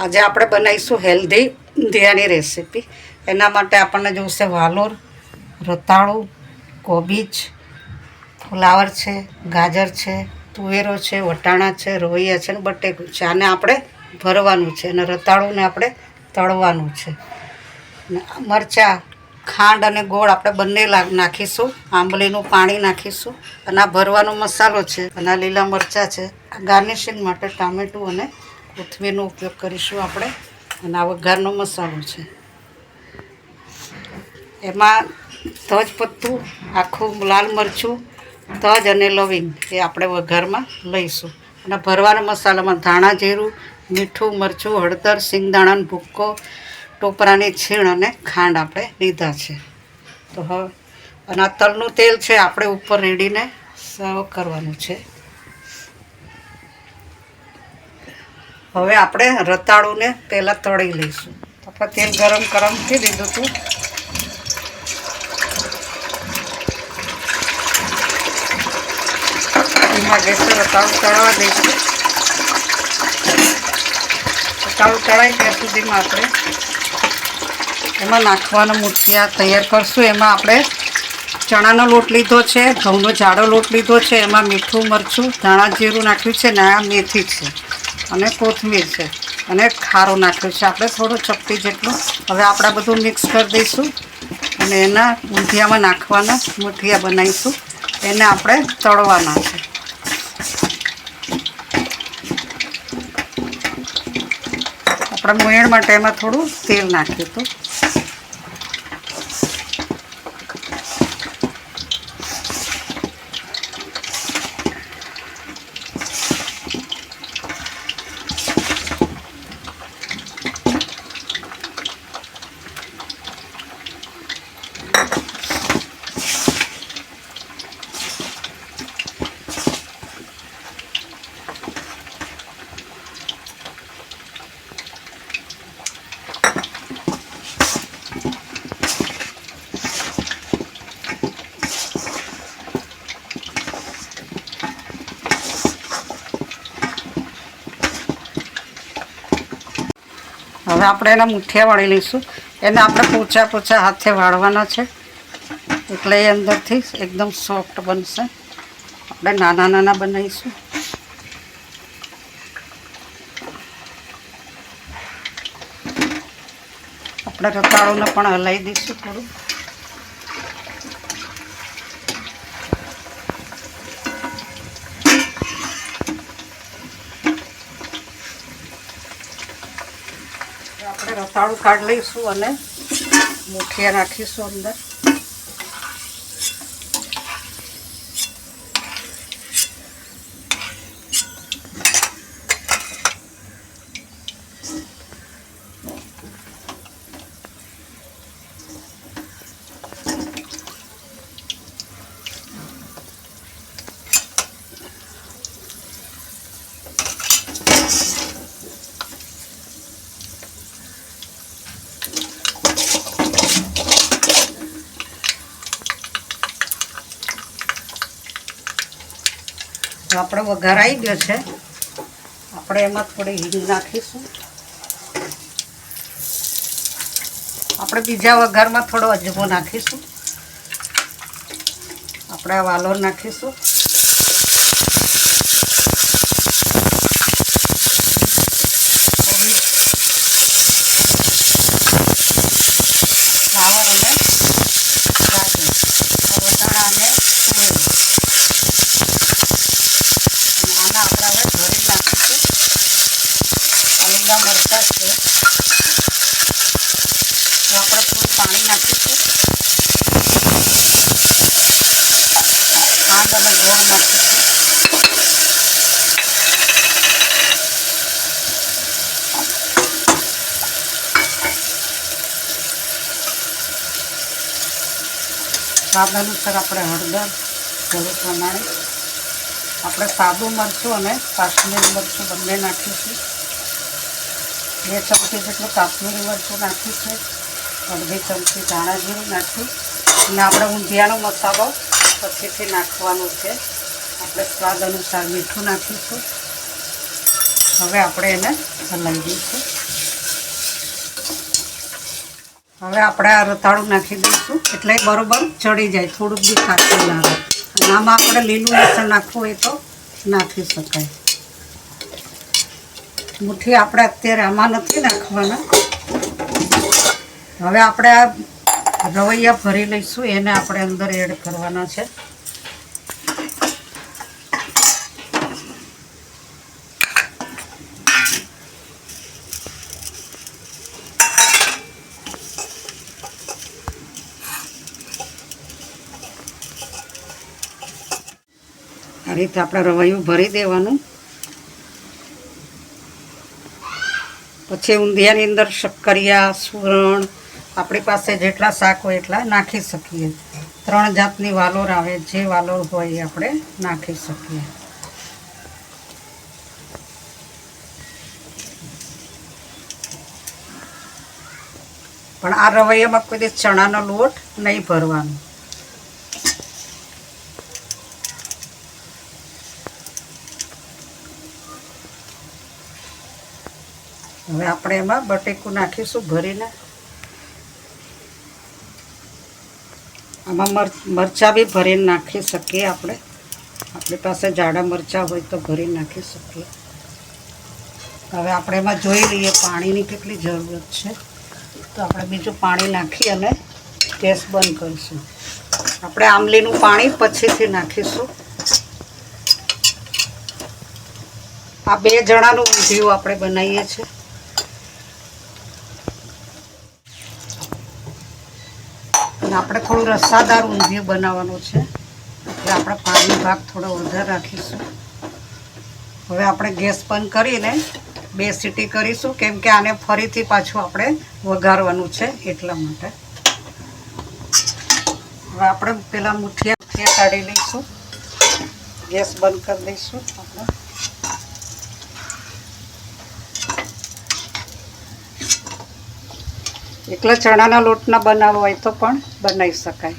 આજે આપણે બનાવીશું હેલ્ધી ઊંધિયાની રેસીપી. એના માટે આપણને જોઈશે વાલોર, રતાળું, કોબીજ, ફુલાવર છે, ગાજર છે, તુવેરો છે, વટાણા છે, રોઈયા છે ને બટેકું છે. આને આપણે ભરવાનું છે અને રતાળુંને આપણે તળવાનું છે. મરચાં, ખાંડ અને ગોળ આપણે બંને નાખીશું. આંબલીનું પાણી નાખીશું અને આ ભરવાનો મસાલો છે અને આ લીલા મરચાં છે. આ ગાર્નિશિંગ માટે ટામેટું અને કોથમીરનો ઉપયોગ કરીશું આપણે. અને આ વઘારનો મસાલો છે. એમાં તજપત્તું, આખું લાલ મરચું, તજ અને લવિંગ એ આપણે વઘારમાં લઈશું. અને ભરવાના મસાલામાં ધાણા જીરું, મીઠું, મરચું, હળદર, સિંગદાણાનો ભૂક્કો, ટોપરાની છીણ અને ખાંડ આપણે લીધા છે. તો હવે અને આ તલનું તેલ છે આપણે ઉપર રેડીને સર્વ કરવાનું છે. હવે આપણે રતાળુને પહેલાં તળી લઈશું. આપણે તેલ ગરમ મૂકી દીધું હતું. એમાં ગેસે રતાળું તળવા દઈશું. રતાળું તળાય ત્યાં સુધીમાં આપણે એમાં નાખવાનો મુઠિયા તૈયાર કરશું. એમાં આપણે ચણાનો લોટ લીધો છે, ઘઉંનો જાડો લોટ લીધો છે, એમાં મીઠું, મરચું, ધાણા જીરું નાખ્યું છે ને આ મેથી છે અને કોથમીર છે અને ખારો નાખ્યો છે આપણે થોડો ચપટી જેટલું. હવે આપણે બધું મિક્સ કરી દઈશું અને એના ઊંધિયામાં નાખવાના મુઠિયા બનાવીશું. એને આપણે તળવાના છે. આપણે મોયણ માટે એમાં થોડું તેલ નાખ્યું હતું. હવે આપણે એના મુઠિયા વાળી લઈશું. એને આપણે પોચા પોચા હાથે વાળવાના છે એટલે એ અંદરથી એકદમ સોફ્ટ બનશે. આપણે નાના નાના બનાવીશું. આપણે રતાળુને પણ હલાવી દઈશું થોડું. આપણે રતાળું કાઢી લઈશું અને મુઠિયા નાખીશું અંદર. આપણે વઘાર આવી ગયો છે. આપણે એમાં થોડી હિંગ નાખીશું. આપણે બીજા વઘારમાં થોડો અજમો નાખીશું. આપણે વાલોર નાખીશું. ફ્લાવર અને ગાજર, વટાણા અને તુવેર. આના આપણે હવે ભરી નાખીશું. આ લીલા મરચાં છે તો આપણે થોડું પાણી નાખીશું. ખાંડ અને ગોળ નાખીશું. સ્વાદ અનુસાર આપણે હળદર, જરૂર પ્રમાણે આપણે સાદું મરચું અને કાશ્મીરી મરચું બંને નાખીશું. 2 ચમચી જેટલું કાશ્મીરી મરચું નાખ્યું છે. અડધી ચમચી ધાણા જીરું નાખ્યું અને આપણે ઊંધિયાનો મસાલો પછીથી નાખવાનો છે. આપણે સ્વાદ અનુસાર મીઠું નાખીશું. હવે આપણે એને હલાવી દઈશું. હવે આપણે આ રતાળું નાખી દઈશું એટલે બરોબર ચડી જાય, થોડુંક બી કાચું ના આવે. અને આમાં આપણે લીલું લસણ નાખવું હોય તો નાખી શકાય. મુઠ્ઠી આપણે અત્યારે આમાં નથી નાખવાના. હવે આપણે આ રવૈયા ભરી લઈશું, એને આપણે અંદર એડ કરવાના છે. આ રીતે આપણે રવૈયું ભરી દેવાનું. પછી ઊંધિયાની અંદર શક્કરિયા, સુરણ, આપણી પાસે જેટલા શાક હોય એટલા નાખી શકીએ. 3 જાતની વાલોર આવે, જે વાલોર હોય એ આપણે નાખી શકીએ. પણ આ રવૈયામાં કોઈ દિવસ ચણાનો લોટ નહીં ભરવાનો. હવે આપણે એમાં બટેકું નાખીશું ભરીને. આમાં મરચાં બી ભરીને નાખી શકીએ આપણે. આપણી પાસે જાડા મરચાં હોય તો ભરીને નાખી શકીએ. હવે આપણે એમાં જોઈ લઈએ પાણીની કેટલી જરૂરત છે. તો આપણે બીજું પાણી નાખી અને ગેસ બંધ કરીશું. આપણે આંબલીનું પાણી પછીથી નાખીશું. આ 2 જણાનું ઊંધિયું આપણે બનાવીએ છીએ. અને આપણે થોડું રસાદાર ઊંધિયું બનાવવાનું છે, એટલે આપણે પાણીનો ભાગ થોડો વધારે રાખીશું. હવે આપણે ગેસ બંધ કરીને 2 સીટી કરીશું, કેમ કે આને ફરીથી પાછું આપણે વઘારવાનું છે એટલા માટે. હવે આપણે પેલા મુઠિયા કાઢી લઈશું. ગેસ બંધ કરી દઈશું. આપણે એકલા ચણાના લોટના બનાવવા હોય તો પણ બનાવી શકાય.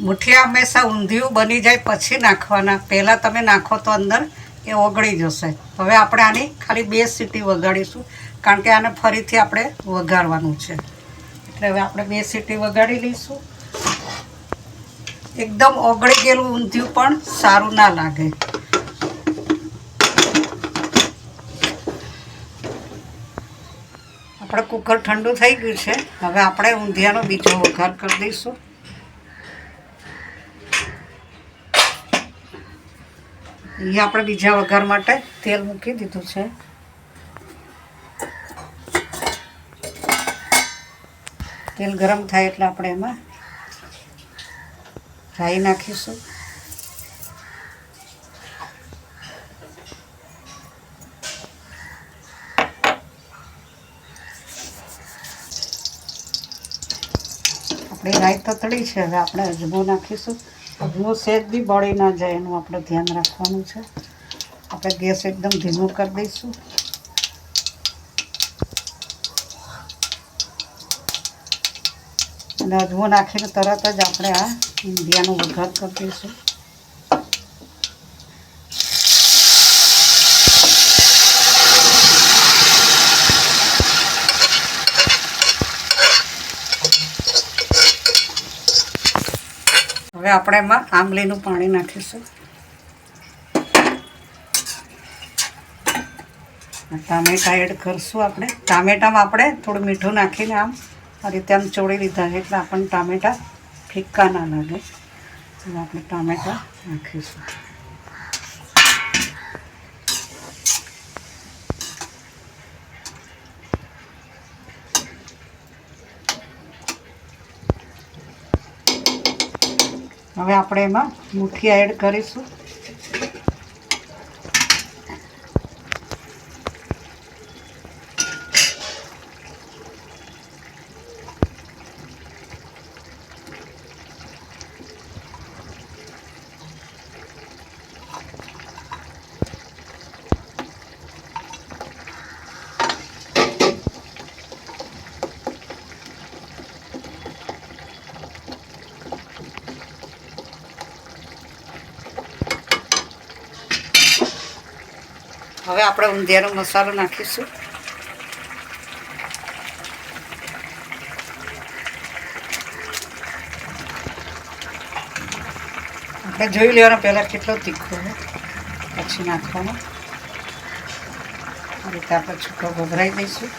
મુઠિયા હંમેશા ઊંધિયું બની જાય પછી નાખવાના. પહેલાં તમે નાખો તો અંદર એ ઓગળી જશે. હવે આપણે આની ખાલી 2 સીટી વગાડીશું, કારણ કે આને ફરીથી આપણે વઘારવાનું છે. એટલે હવે આપણે 2 સીટી વગાડી લઈશું. એકદમ ઓગળી ગયેલું ઊંધિયું પણ સારું ના લાગે. આપણે કુકર ઠંડુ થઈ ગયું છે. હવે આપણે ઊંધિયાનો બીજો વઘાર કરી દઈશું. અહીંયા આપણે બીજા વઘાર માટે તેલ મૂકી દીધું છે. તેલ ગરમ થાય એટલે આપણે એમાં રાઈ નાખીશું. આપણી રાઈ તતડી છે. હવે આપણે અજમો નાખીશું. અજમો સહેજ બી બળી ના જાય એનું આપણે ધ્યાન રાખવાનું છે. આપણે ગેસ એકદમ ધીમો કરી દઈશું. અને અજમો નાખીને તરત જ આપણે આ ઊંધિયાનો વઘાર કરી દઈશું. હવે આપણે એમાં આંબલીનું પાણી નાખીશું. ટામેટાં એડ કરીશું આપણે. ટામેટામાં આપણે થોડું મીઠું નાખીને આ રીતે આમ ચોળી લીધા છે, એટલે આપણને ટામેટાં ફિક્કા ના લાગે. હવે આપણે ટામેટાં નાખીશું. હવે આપણે એમાં મુઠિયા એડ કરીશું. હવે આપણે ઊંધિયાનો મસાલો નાખીશું. આપણે જોઈ લેવાનો પહેલાં કેટલો તીખો હોય, પછી નાખવાનો. આ રીતે આપણે છૂટો ગભરાઈ દઈશું.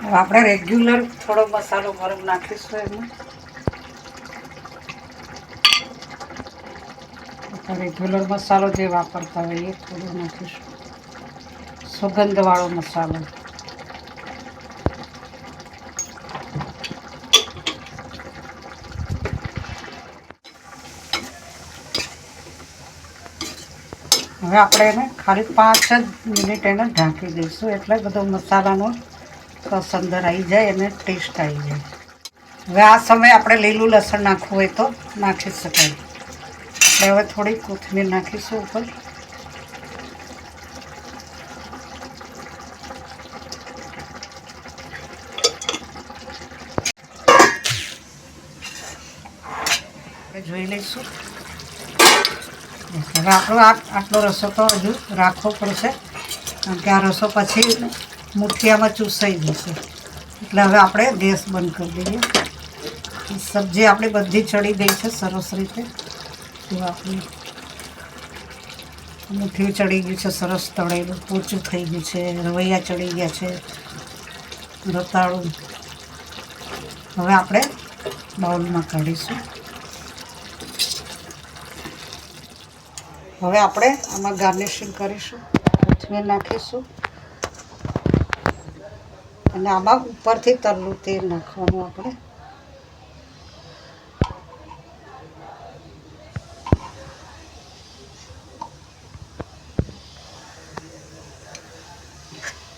હવે આપણે રેગ્યુલર થોડો મસાલો ગરમ નાખીશું એમાં. રેગ્યુલર મસાલો જે વાપરતા હોય એ થોડો નાખીશું, સુગંધવાળો મસાલો. હવે આપણે એને ખાલી 5 જ મિનિટ એને ઢાંકી દઈશું, એટલે બધો મસાલાનો રસ અંદર આવી જાય અને ટેસ્ટ આવી જાય. હવે આ સમયે આપણે લીલું લસણ નાખવું હોય તો નાખી શકાય. એટલે હવે થોડી કોથમીર નાખીશું ઉપર. જોઈ લઈશું. હવે આપણો આટલો રસો તો હજુ રાખવો પડશે, કારણ કે આ રસો પછી મુઠિયામાં ચૂસાઈ જશે. એટલે હવે આપણે ગેસ બંધ કરી દઈએ. સબ્જી આપણી બધી ચડી ગઈ છે સરસ રીતે. જો આપણી મુઠ્ઠી ચડી ગયું છે, સરસ તળેલું પોચું થઈ ગયું છે, રવૈયા ચડી ગયા છે, રતાળું. હવે આપણે બાઉલમાં કાઢીશું. હવે આપણે આમાં ગાર્નિશિંગ કરીશું, કોથમીર નાખીશું અને આમાં ઉપરથી તળેલું તેલ નાખવાનું આપણે.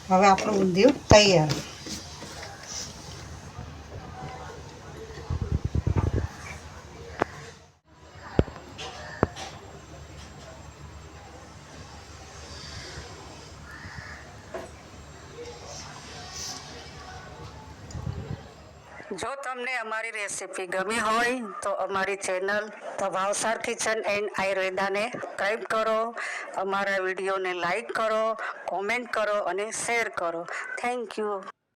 હવે આપણું ઊંધિયું તૈયાર. જો તમને અમારી રેસીપી ગમી હોય તો અમારી channel the Bhavsar kitchen and આયુર્વેદાને સબસ્ક્રાઈબ કરો, અમારા વિડીયોને લાઈક કરો, કોમેન્ટ કરો અને શેર કરો. Thank you.